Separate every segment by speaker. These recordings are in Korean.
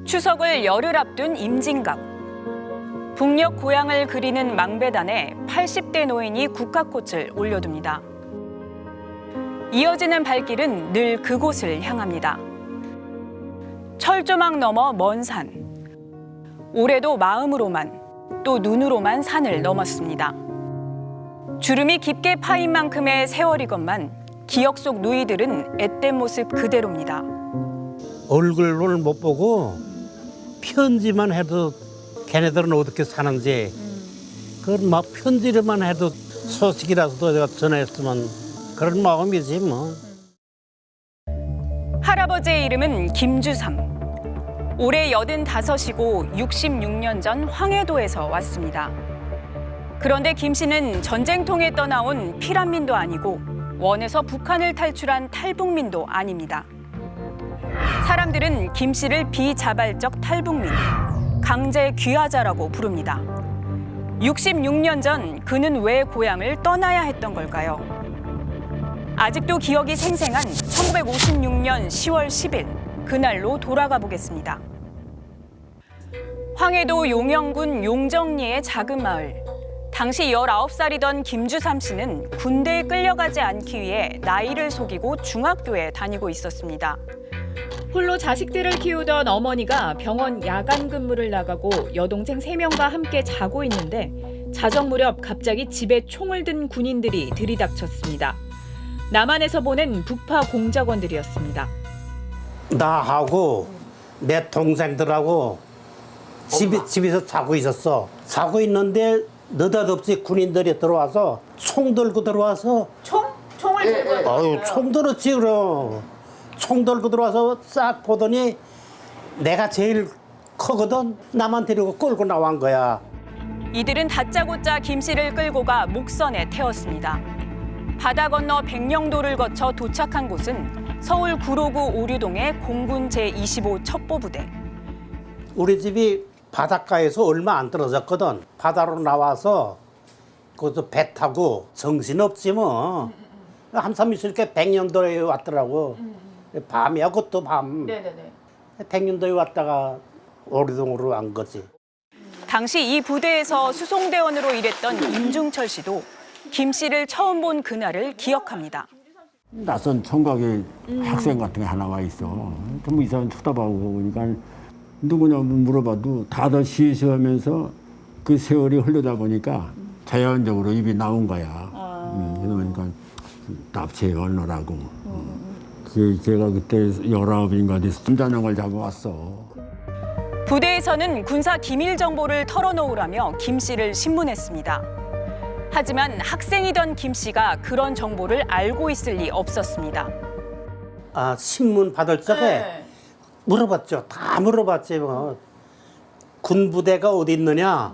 Speaker 1: 추석을 열흘 앞둔 임진각. 북녘 고향을 그리는 망배단에 80대 노인이 국화꽃을 올려둡니다. 이어지는 발길은 늘 그곳을 향합니다. 철조망 너머 먼 산. 올해도 마음으로만 또 눈으로만 산을 넘었습니다. 주름이 깊게 파인 만큼의 세월이건만 기억 속 누이들은 앳된 모습 그대로입니다.
Speaker 2: 얼굴을 못 보고 편지만 해도 걔네들은 어떻게 사는지 그건 막 편지로만 해도 소식이라도 내가 전했으면 그런 마음이지 뭐.
Speaker 1: 할아버지의 이름은 김주삼. 올해 85이고 66년 전 황해도에서 왔습니다. 그런데 김 씨는 전쟁통에 떠나온 피란민도 아니고 원에서 북한을 탈출한 탈북민도 아닙니다. 사람들은 김 씨를 비자발적 탈북민, 강제 귀화자라고 부릅니다. 66년 전 그는 왜 고향을 떠나야 했던 걸까요? 아직도 기억이 생생한 1956년 10월 10일, 그날로 돌아가 보겠습니다. 황해도 용영군 용정리의 작은 마을. 당시 19살이던 김주삼 씨는 군대에 끌려가지 않기 위해 나이를 속이고 중학교에 다니고 있었습니다.
Speaker 3: 홀로 자식들을 키우던 어머니가 병원 야간 근무를 나가고 여동생 3명과 함께 자고 있는데 자정 무렵 갑자기 집에 총을 든 군인들이 들이닥쳤습니다. 남한에서 보낸 북파 공작원들이었습니다.
Speaker 2: 나하고 내 동생들하고 집에서 자고 있었어. 자고 있는데 느닷없이 군인들이 들어와서 총 들고 들어와서
Speaker 3: 총을 들고
Speaker 2: 아유 총 들었지 그럼. 총 들고 들어와서 싹 보더니 내가 제일 크거든. 나만 데리고 끌고 나온 거야.
Speaker 1: 이들은 다짜고짜 김 씨를 끌고 가 목선에 태웠습니다. 바다 건너 백령도를 거쳐 도착한 곳은 서울 구로구 오류동의 공군 제25 첩보부대.
Speaker 2: 우리 집이 바닷가에서 얼마 안 떨어졌거든. 바다로 나와서 그것도 배 타고 정신없지 뭐. 한참 있을 때 백령도에 왔더라고. 밤이야 그것도 밤.
Speaker 3: 네네네.
Speaker 2: 백령도에 왔다가 오류동으로 간 거지.
Speaker 1: 당시 이 부대에서 수송대원으로 일했던 임중철 씨도 김 씨를 처음 본 그날을 기억합니다.
Speaker 4: 낯선 총각의 학생 같은 게 하나 와 있어. 좀 이상한 쳐다보고 그러니까 누구냐 물어봐도 다들 시시하면서 그 세월이 흐르다 보니까 자연적으로 입이 나온 거야. 그러니까 납치해 얼너라고. 제가 그때 19인가 돼서 순자령을 잡아왔어.
Speaker 1: 부대에서는 군사 기밀 정보를 털어놓으라며 김 씨를 신문했습니다. 하지만 학생이던 김 씨가 그런 정보를 알고 있을 리 없었습니다.
Speaker 2: 아 신문 받을 적에 물어봤죠. 다 물어봤지 뭐. 군부대가 어디 있느냐,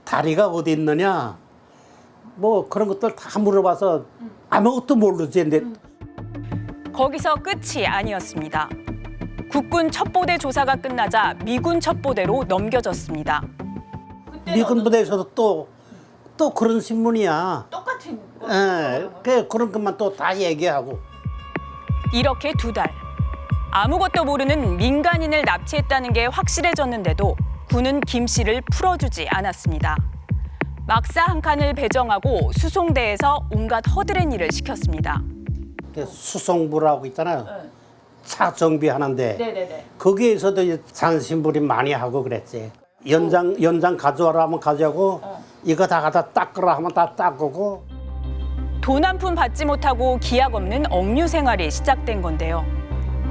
Speaker 2: 다리가 어디 있느냐, 뭐 그런 것들 다 물어봐서 아무것도 모르지. 근데
Speaker 1: 거기서 끝이 아니었습니다. 국군 첩보대 조사가 끝나자 미군 첩보대로 넘겨졌습니다.
Speaker 2: 미군 부대에서도 또 그런 신문이야.
Speaker 3: 똑같은
Speaker 2: 그런 것만 또 다 얘기하고.
Speaker 1: 이렇게 2달. 아무것도 모르는 민간인을 납치했다는 게 확실해졌는데도 군은 김 씨를 풀어주지 않았습니다. 막사 한 칸을 배정하고 수송대에서 온갖 허드렛 일을 시켰습니다.
Speaker 2: 수송부라고 있잖아요. 차 정비하는데
Speaker 3: 네네네.
Speaker 2: 거기에서도 잔심부림 많이 하고 그랬지. 연장 가져와라 하면 가져오고 이거 다 갖다 닦으라 하면 다 닦고.
Speaker 1: 돈 한 푼 받지 못하고 기약 없는 억류 생활이 시작된 건데요.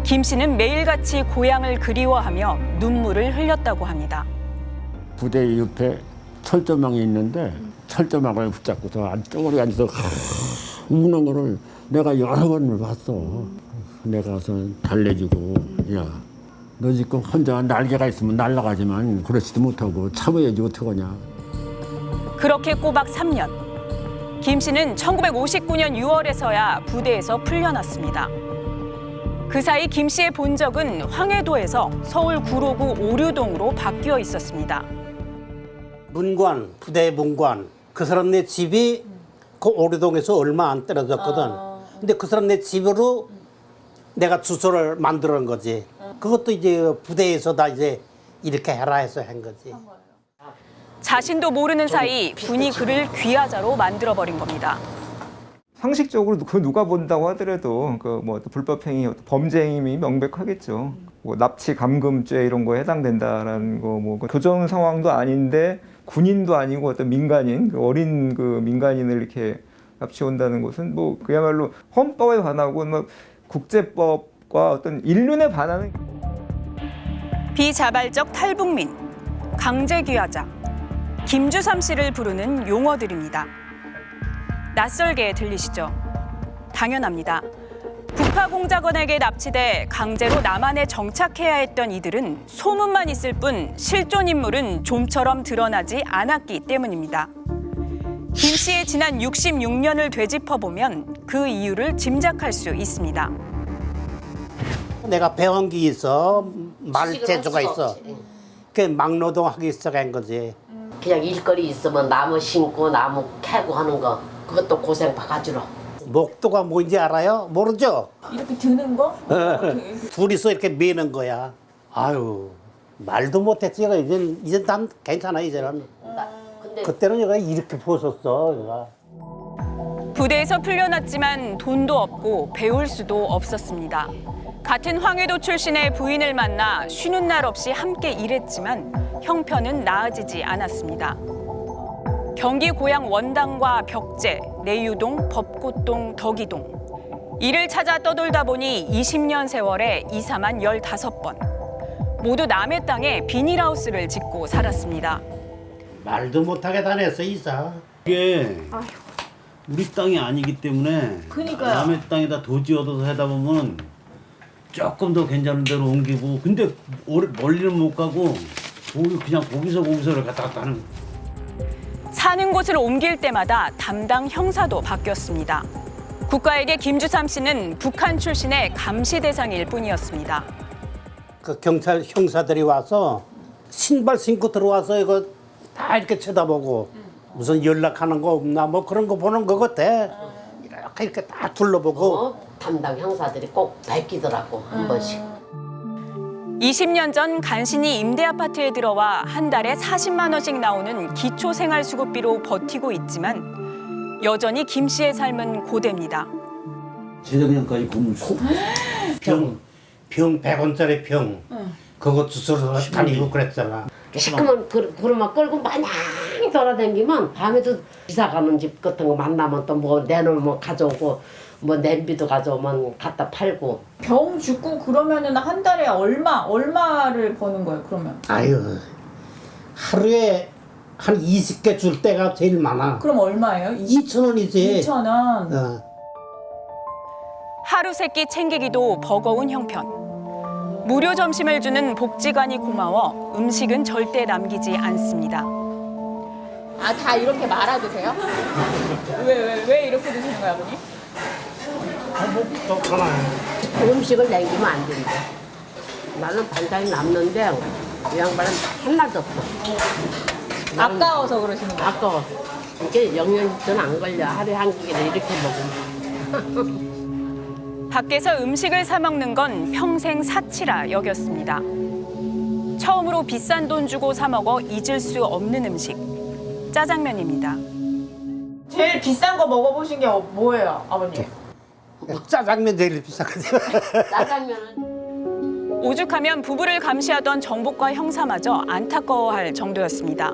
Speaker 1: 김 씨는 매일같이 고향을 그리워하며 눈물을 흘렸다고 합니다.
Speaker 4: 부대 옆에 철조망이 있는데 철조망을 붙잡고서 안쪽으로 앉아서 우는 거를 내가 여러 번을 봤어. 내가 가서 달래주고 야, 너 지금 혼자 날개가 있으면 날아가지만 그렇지도 못하고 참아야지 어떡하냐.
Speaker 1: 그렇게 꼬박 3년. 김 씨는 1959년 6월에서야 부대에서 풀려났습니다. 그 사이 김 씨의 본적은 황해도에서 서울 구로구 오류동으로 바뀌어 있었습니다.
Speaker 2: 문관, 부대 문관. 그 사람 네 집이 그 오류동에서 얼마 안 떨어졌거든. 근데 그 사람 네 집으로 내가 주소를 만들어 놓은 거지. 그것도 이제 부대에서 다 이제 이렇게 해라 해서 한 거지.
Speaker 1: 자신도 모르는 사이 군이 그를 귀하자로 만들어버린 겁니다.
Speaker 5: 상식적으로 그 누가 본다고 하더라도 그 뭐 불법 행위, 범죄 행위 명백하겠죠. 뭐 납치, 감금죄 이런 거에 해당된다라는 거, 뭐 교전 상황도 아닌데 군인도 아니고 어떤 민간인, 어린 그 민간인을 이렇게 납치온다는 것은 뭐 그야말로 헌법에 반하고 뭐 국제법과 어떤 인륜에 반하는.
Speaker 1: 비자발적 탈북민, 강제귀화자, 김주삼 씨를 부르는 용어들입니다. 낯설게 들리시죠? 당연합니다. 북파공작원에게 납치돼 강제로 남한에 정착해야 했던 이들은 소문만 있을 뿐 실존 인물은 좀처럼 드러나지 않았기 때문입니다. 김 씨의 지난 66년을 되짚어보면 그 이유를 짐작할 수 있습니다.
Speaker 2: 내가 배운 게 있어. 말 재주가 있어. 그 막노동하기 시작한 거지.
Speaker 6: 그냥 일거리 있으면 나무 심고 나무 캐고 하는 거 그것도 고생 바가지로.
Speaker 2: 목도가 뭔지 알아요? 모르죠?
Speaker 7: 이렇게 드는 거?
Speaker 2: 둘이서 이렇게 미는 거야. 아유, 말도 못했지. 이젠 난 괜찮아, 이제는.
Speaker 6: 근데
Speaker 2: 그때는 얘가 이렇게 부었었어, 얘가.
Speaker 1: 부대에서 풀려났지만 돈도 없고 배울 수도 없었습니다. 같은 황해도 출신의 부인을 만나 쉬는 날 없이 함께 일했지만 형편은 나아지지 않았습니다. 경기 고향 원당과 벽제, 내유동, 법곶동, 덕이동. 이를 찾아 떠돌다 보니 20년 세월에 이사만 15번. 모두 남의 땅에 비닐하우스를 짓고 살았습니다.
Speaker 2: 말도 못하게 다녔어, 이사.
Speaker 8: 이게 우리 땅이 아니기 때문에
Speaker 7: 그러니까요.
Speaker 8: 남의 땅에다 도지 얻어서 하다 보면 조금 더 괜찮은 데로 옮기고 근데 멀리는 못 가고 그냥 거기서를 갔다 갔다 하는 거야.
Speaker 1: 사는 곳을 옮길 때마다 담당 형사도 바뀌었습니다. 국가에게 김주삼 씨는 북한 출신의 감시 대상일 뿐이었습니다.
Speaker 2: 그 경찰 형사들이 와서 신발 신고 들어와서 이거 다 이렇게 쳐다보고 무슨 연락하는 거 없나 뭐 그런 거 보는 거 같아. 이렇게 다 둘러보고.
Speaker 6: 담당 형사들이 꼭 베끼더라고 한 번씩.
Speaker 1: 20년 전 간신히 임대 아파트에 들어와 한 달에 40만 원씩 나오는 기초생활수급비로 버티고 있지만 여전히 김 씨의 삶은 고됩니다.
Speaker 8: 재작년까지 고문수.
Speaker 2: 병 100원짜리 병. 그거 주소로 다니고 그랬잖아.
Speaker 6: 시커먼 그릇만 끌고 마냥 돌아다니면 밤에도 이사 가는 집 같은 거 만나면 또 뭐 내놓으면 가져오고 뭐 냄비도 가져오면 갖다 팔고.
Speaker 7: 병 죽고 그러면은 한 달에 얼마를 버는 거예요, 그러면?
Speaker 2: 아유, 하루에 한 20개 줄 때가 제일 많아.
Speaker 7: 그럼 얼마예요?
Speaker 2: 2,000원이지.
Speaker 7: 2,000원.
Speaker 1: 하루 세끼 챙기기도 버거운 형편. 무료 점심을 주는 복지관이 고마워 음식은 절대 남기지 않습니다.
Speaker 7: 아, 다 이렇게 말아 드세요? 왜 이렇게 드시는 거예요, 아버님?
Speaker 6: 음식을 남기면 안 된다. 나는 반찬이 남는데 이 양반은 하나도 없어.
Speaker 7: 아까워서 그러시는 거예요?
Speaker 6: 아까워. 이게 영양제는 안 걸려. 하루에 한 끼를 이렇게 먹으면.
Speaker 1: 밖에서 음식을 사 먹는 건 평생 사치라 여겼습니다. 처음으로 비싼 돈 주고 사 먹어 잊을 수 없는 음식. 짜장면입니다.
Speaker 7: 제일 비싼 거 먹어보신 게 뭐예요, 아버님?
Speaker 2: 짜장면 제일 비싸거든.
Speaker 6: 짜장면은
Speaker 1: 오죽하면 부부를 감시하던 정복과 형사마저 안타까워할 정도였습니다.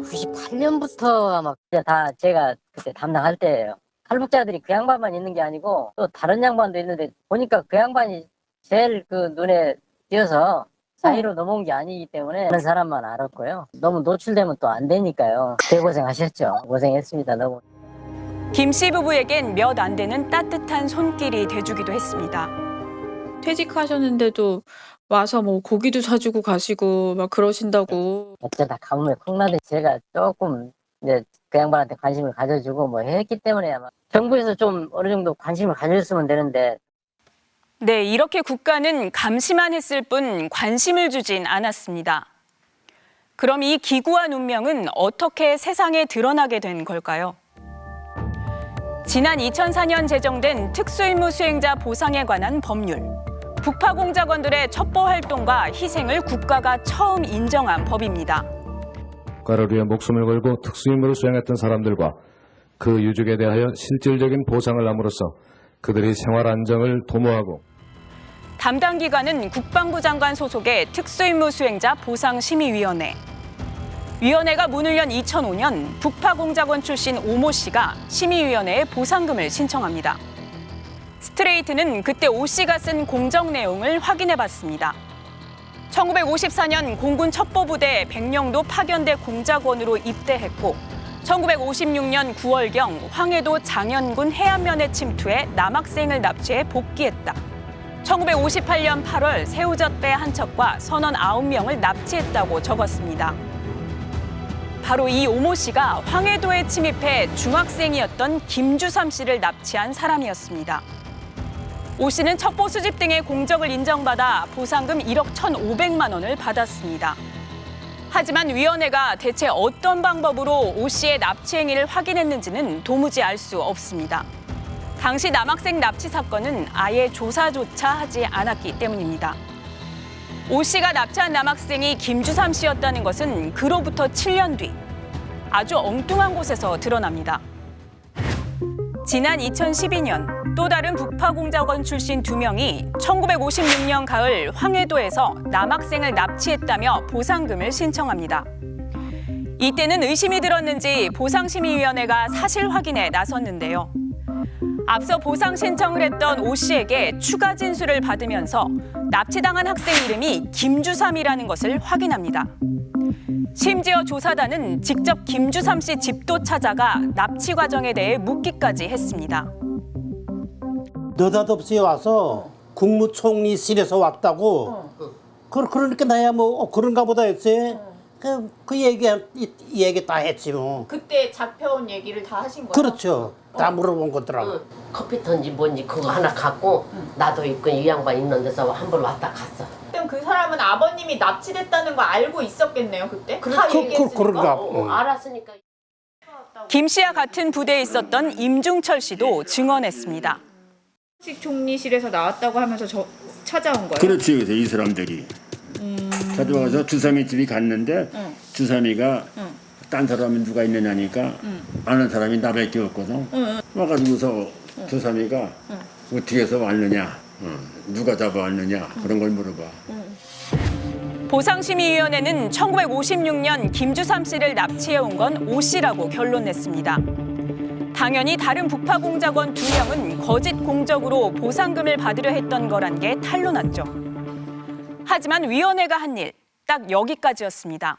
Speaker 9: 98년부터 막 다 제가 그때 담당할 때예요. 탈북자들이 그 양반만 있는 게 아니고 또 다른 양반도 있는데 보니까 그 양반이 제일 그 눈에 띄어서 사이로 넘어온 게 아니기 때문에 그런 사람만 알았고요. 너무 노출되면 또 안 되니까요. 대고생하셨죠. 고생했습니다. 너무.
Speaker 1: 김 씨 부부에겐 몇 안 되는 따뜻한 손길이 돼주기도 했습니다.
Speaker 3: 퇴직하셨는데도 와서 뭐 고기도 사주고 가시고 막 그러신다고.
Speaker 9: 어쩌다 가뭄에 콩나듯 제가 조금 이제 그 양반한테 관심을 가져주고 뭐 했기 때문에 아마 정부에서 좀 어느 정도 관심을 가져줬으면 되는데.
Speaker 1: 네, 이렇게 국가는 감시만 했을 뿐 관심을 주진 않았습니다. 그럼 이 기구한 운명은 어떻게 세상에 드러나게 된 걸까요? 지난 2004년 제정된 특수임무 수행자 보상에 관한 법률. 북파 공작원들의 첩보 활동과 희생을 국가가 처음 인정한 법입니다.
Speaker 10: 국가를 위해 목숨을 걸고 특수임무를 수행했던 사람들과 그 유족에 대하여 실질적인 보상을 함으로써 그들의 생활 안정을 도모하고
Speaker 1: 담당 기관은 국방부 장관 소속의 특수임무 수행자 보상심의위원회. 위원회가 문을 연 2005년 북파 공작원 출신 오모 씨가 심의위원회에 보상금을 신청합니다. 스트레이트는 그때 오 씨가 쓴 공적 내용을 확인해봤습니다. 1954년 공군 첩보부대 백령도 파견대 공작원으로 입대했고 1956년 9월경 황해도 장현군 해안면에 침투해 남학생을 납치해 복귀했다. 1958년 8월 새우젓배 한 척과 선원 9명을 납치했다고 적었습니다. 바로 이 오모 씨가 황해도에 침입해 중학생이었던 김주삼 씨를 납치한 사람이었습니다. 오 씨는 첩보 수집 등의 공적을 인정받아 보상금 1억 1,500만 원을 받았습니다. 하지만 위원회가 대체 어떤 방법으로 오 씨의 납치 행위를 확인했는지는 도무지 알 수 없습니다. 당시 남학생 납치 사건은 아예 조사조차 하지 않았기 때문입니다. 오 씨가 납치한 남학생이 김주삼 씨였다는 것은 그로부터 7년 뒤 아주 엉뚱한 곳에서 드러납니다. 지난 2012년 또 다른 북파 공작원 출신 2명이 1956년 가을 황해도에서 남학생을 납치했다며 보상금을 신청합니다. 이때는 의심이 들었는지 보상심의위원회가 사실 확인에 나섰는데요. 앞서 보상 신청을 했던 오 씨에게 추가 진술을 받으면서 납치당한 학생 이름이 김주삼이라는 것을 확인합니다. 심지어 조사단은 직접 김주삼 씨 집도 찾아가 납치 과정에 대해 묻기까지 했습니다.
Speaker 2: 느닷없이 와서 국무총리실에서 왔다고. 그러니까 나야 뭐 그런가 보다 했지. 그 얘기 다 했지 뭐.
Speaker 7: 그때 잡혀온 얘기를 다 하신 거예요?
Speaker 2: 그렇죠. 다 물어본 거더라고.
Speaker 6: 커피턴지 뭔지 그거 하나 갖고 나도 있고 이 양반 있는 데서 한 번 왔다 갔어.
Speaker 7: 그럼 그 사람은 아버님이 납치됐다는 거 알고 있었겠네요, 그때? 다 얘기했으니까.
Speaker 2: 그런가.
Speaker 6: 알았으니까.
Speaker 1: 김 씨와 같은 부대에 있었던 임중철 씨도 증언했습니다.
Speaker 7: 총리실에서 나왔다고 하면서 찾아온 거예요?
Speaker 4: 그렇지. 그래서 이 사람들이 찾아와서 주삼이 집이 갔는데 주삼이가 딴 사람이 누가 있느냐니까 아는 사람이 나밖에 없거든. 와가지고서 주삼이가 어떻게 해서 왔느냐, 누가 잡아왔느냐 그런 걸 물어봐.
Speaker 1: 보상심의위원회는 1956년 김주삼 씨를 납치해온 건 오 씨라고 결론냈습니다. 당연히 다른 북파 공작원 2명은 거짓 공적으로 보상금을 받으려 했던 거란 게 탄로났죠. 하지만 위원회가 한 일, 딱 여기까지였습니다.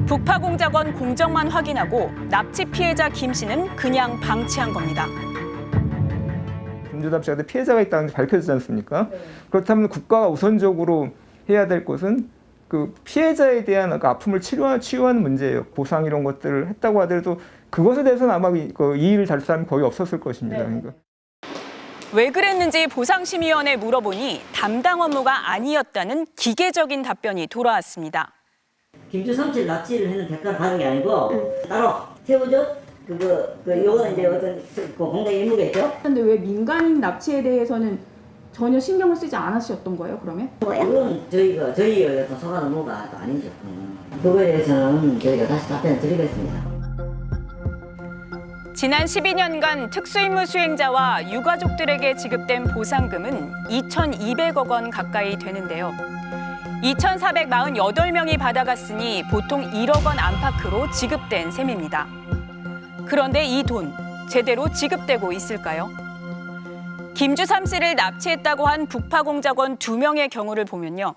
Speaker 1: 북파 공작원 공적만 확인하고 납치 피해자 김 씨는 그냥 방치한 겁니다.
Speaker 5: 김주삼 씨한테 피해자가 있다는 게 밝혀지지 않습니까? 그렇다면 국가가 우선적으로 해야 될 것은 그 피해자에 대한 아픔을 치유하는 문제예요. 보상 이런 것들을 했다고 하더라도 그것에 대해서는 아마 이의를 달 사람이 거의 없었을 것입니다. 그러니까.
Speaker 1: 왜 그랬는지 보상심의위원회에 물어보니 담당 업무가 아니었다는 기계적인 답변이 돌아왔습니다.
Speaker 11: 김주삼 씨를 납치를 했는 대가를 받은 게 아니고 따로 새우젓 요거는 이제 어떤 그 공장 임무겠죠.
Speaker 7: 근데 왜 민간인 납치에 대해서는 전혀 신경을 쓰지 않으셨던 거예요, 그러면?
Speaker 11: 그건 저희의 어떤 소관 업무가 아니죠. 그거에 대해서는 저희가 다시 답변을 드리겠습니다.
Speaker 1: 지난 12년간 특수임무 수행자와 유가족들에게 지급된 보상금은 2,200억 원 가까이 되는데요. 2,448명이 받아갔으니 보통 1억 원 안팎으로 지급된 셈입니다. 그런데 이 돈 제대로 지급되고 있을까요? 김주삼 씨를 납치했다고 한 북파 공작원 2명의 경우를 보면요.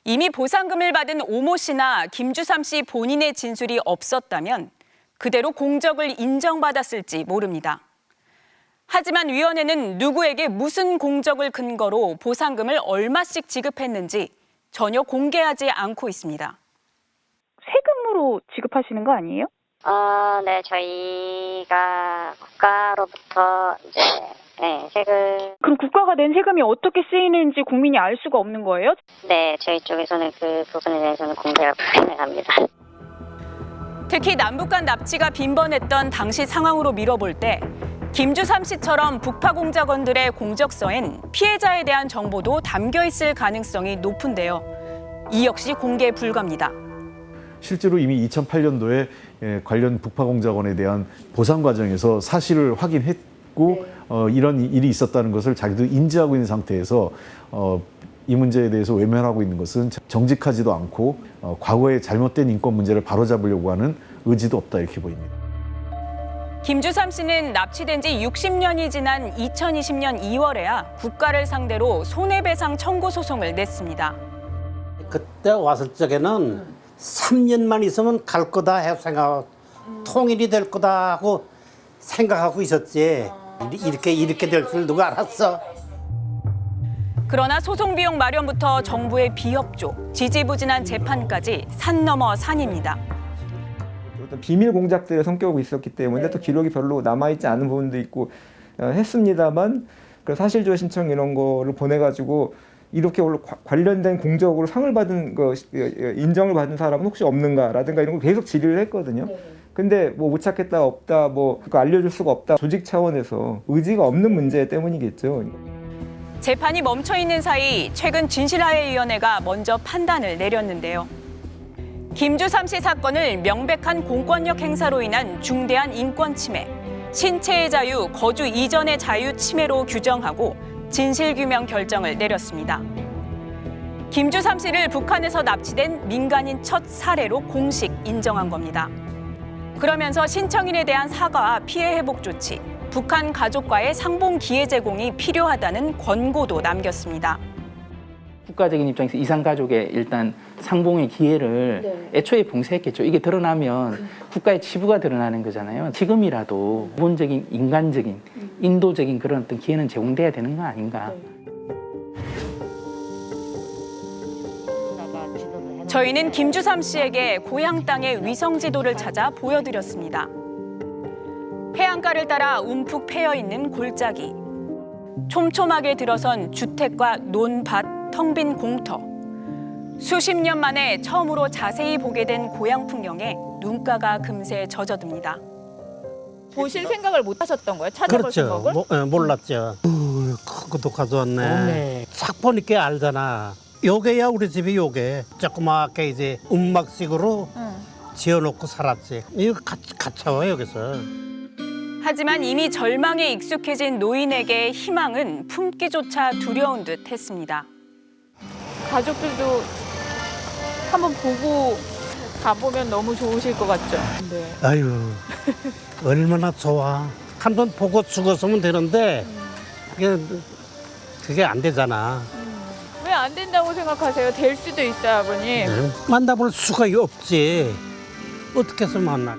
Speaker 1: 이미 보상금을 받은 오모 씨나 김주삼 씨 본인의 진술이 없었다면 그대로 공적을 인정받았을지 모릅니다. 하지만 위원회는 누구에게 무슨 공적을 근거로 보상금을 얼마씩 지급했는지 전혀 공개하지 않고 있습니다.
Speaker 12: 세금으로 지급하시는 거 아니에요?
Speaker 9: 네, 저희가 국가로부터 이제 세금.
Speaker 12: 그럼 국가가 낸 세금이 어떻게 쓰이는지 국민이 알 수가 없는 거예요?
Speaker 9: 네, 저희 쪽에서는 그 부분에 대해서는 공개가 불가능합니다.
Speaker 1: 특히 남북 간 납치가 빈번했던 당시 상황으로 미뤄볼 때 김주삼 씨처럼 북파공작원들의 공적서엔 피해자에 대한 정보도 담겨 있을 가능성이 높은데요. 이 역시 공개 불가입니다.
Speaker 13: 실제로 이미 2008년도에 관련 북파공작원에 대한 보상 과정에서 사실을 확인했고 이런 일이 있었다는 것을 자기도 인지하고 있는 상태에서 이 문제에 대해서 외면하고 있는 것은 정직하지도 않고 과거의 잘못된 인권 문제를 바로잡으려고 하는 의지도 없다 이렇게 보입니다.
Speaker 1: 김주삼 씨는 납치된 지 60년이 지난 2020년 2월에야 국가를 상대로 손해배상 청구 소송을 냈습니다.
Speaker 2: 그때 왔을 적에는 3년만 있으면 갈 거다 해서 생각하고 통일이 될 거다 하고 생각하고 있었지. 이렇게 될 줄 누가 알았어?
Speaker 1: 그러나 소송 비용 마련부터 정부의 비협조, 지지부진한 재판까지 산 넘어 산입니다.
Speaker 5: 어떤 비밀 공작들의 성격이 있었기 때문에 또 기록이 별로 남아있지 않은 부분도 있고 했습니다만 그 사실조회 신청 이런 거를 보내가지고 이렇게 관련된 공적으로 상을 받은 인정을 받은 사람은 혹시 없는가라든가 이런 걸 계속 질의를 했거든요. 근데 뭐 못 찾겠다 없다 뭐 그거 알려줄 수가 없다 조직 차원에서 의지가 없는 문제 때문이겠죠.
Speaker 1: 재판이 멈춰 있는 사이 최근 진실화해위원회가 먼저 판단을 내렸는데요. 김주삼 씨 사건을 명백한 공권력 행사로 인한 중대한 인권 침해, 신체의 자유, 거주 이전의 자유 침해로 규정하고 진실규명 결정을 내렸습니다. 김주삼 씨를 북한에서 납치된 민간인 첫 사례로 공식 인정한 겁니다. 그러면서 신청인에 대한 사과와 피해 회복 조치, 북한 가족과의 상봉 기회 제공이 필요하다는 권고도 남겼습니다.
Speaker 14: 국가적인 입장에서 이산 가족의 일단 상봉의 기회를 애초에 봉쇄했겠죠. 이게 드러나면 국가의 치부가 드러나는 거잖아요. 지금이라도 기본적인 인간적인 인도적인 그런 어떤 기회는 제공돼야 되는 거 아닌가.
Speaker 1: 저희는 김주삼 씨에게 고향 땅의 위성 지도를 찾아 보여드렸습니다. 해안가를 따라 움푹 패여 있는 골짜기, 촘촘하게 들어선 주택과 논밭, 텅 빈 공터. 수십 년 만에 처음으로 자세히 보게 된 고향 풍경에 눈가가 금세 젖어듭니다.
Speaker 7: 보실 생각을 못 하셨던 거예요? 찾아볼
Speaker 2: 그렇죠.
Speaker 7: 생각을?
Speaker 2: 몰랐죠. 큰 것도 가져왔네. 싹 보니까 알잖아. 요게야 우리 집이 요게. 조그맣게 이제 움막식으로 지어놓고 살았지. 이거 갇혀와 여기서.
Speaker 1: 하지만 이미 절망에 익숙해진 노인에게 희망은 품기조차 두려운 듯 했습니다.
Speaker 7: 가족들도 한번 보고 가보면 너무 좋으실 것 같죠? 네.
Speaker 2: 아유, 얼마나 좋아. 한 번 보고 죽었으면 되는데 그게 안 되잖아.
Speaker 7: 왜 안 된다고 생각하세요? 될 수도 있어요, 아버님.
Speaker 2: 만나볼 수가 없지. 어떻게 해서 만나?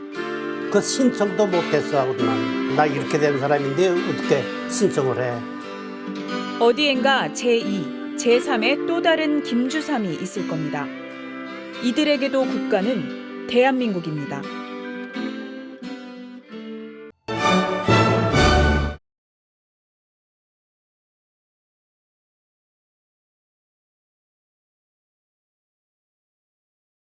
Speaker 2: 그 신청도 못했어, 하거든. 나 이렇게 된 사람인데 어떻게 신청을 해?
Speaker 3: 어디엔가 제2, 제3의 또 다른 김주삼이 있을 겁니다. 이들에게도 국가는 대한민국입니다.